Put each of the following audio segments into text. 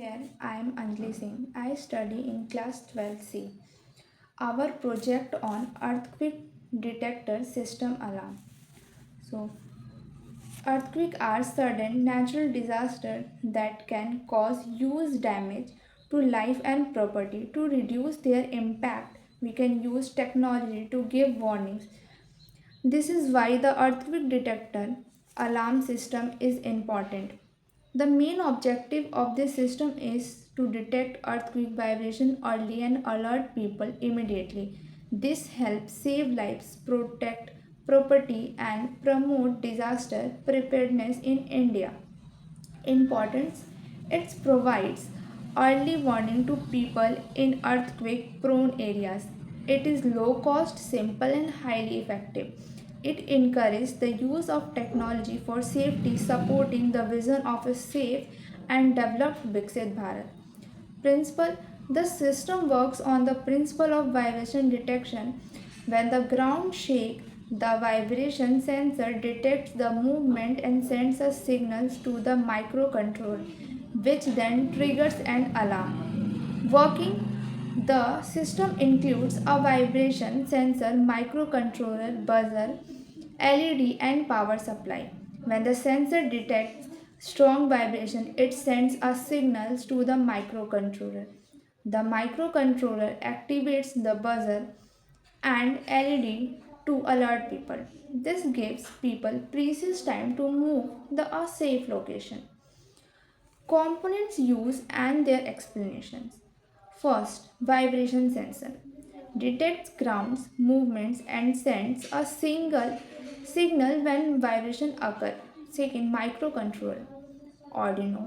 Here I am Anjali Singh. I study in class 12C. Our project on earthquake detector system alarm. So, earthquake are sudden natural disaster that can cause huge damage to life and property. To reduce their impact, we can use technology to give warnings. This is why the earthquake detector alarm system is important. The main objective of this system is to detect earthquake vibration early and alert people immediately. This helps save lives, protect property, and promote disaster preparedness in India. Importance: it provides early warning to people in earthquake prone areas. It is low cost, simple, and highly effective. It encourages the use of technology for safety, supporting the vision of a safe and developed Viksit Bharat. Principle: the system works on the principle of vibration detection. When the ground shakes, the vibration sensor detects the movement and sends a signals to the microcontroller, which then triggers an alarm. Working: the system includes a vibration sensor, microcontroller, buzzer, LED, and power supply. When the sensor detects strong vibration, it sends a signals to the microcontroller. The microcontroller activates the buzzer and LED to alert people. This gives people precise time to move the a safe location. Components used and their explanations. First, vibration sensor detects grounds, movements, and sends a single signal when vibration occurs. Second, microcontroller Arduino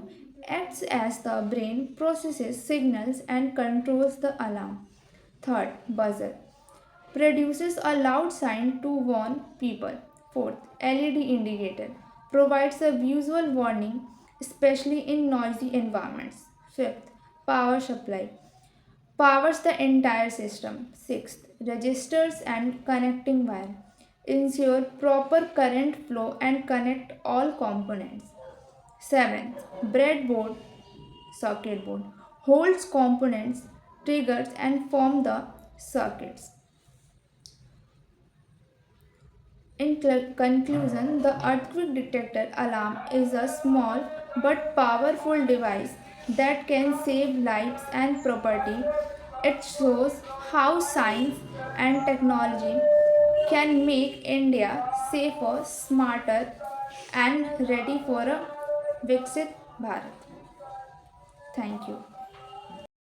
acts as the brain, processes signals and controls the alarm. Third, buzzer produces a loud sign to warn people. Fourth, LED indicator provides a visual warning, especially in noisy environments. Fifth, power supply powers the entire system. Sixth, registers and connecting wire ensure proper current flow and connect all components. Seventh, breadboard circuit board holds components, triggers, and form the circuits. In conclusion, the earthquake detector alarm is a small but powerful device that can save lives and property. It shows how science and technology can make India safer, smarter, and ready for a Viksit Bharat. Thank you.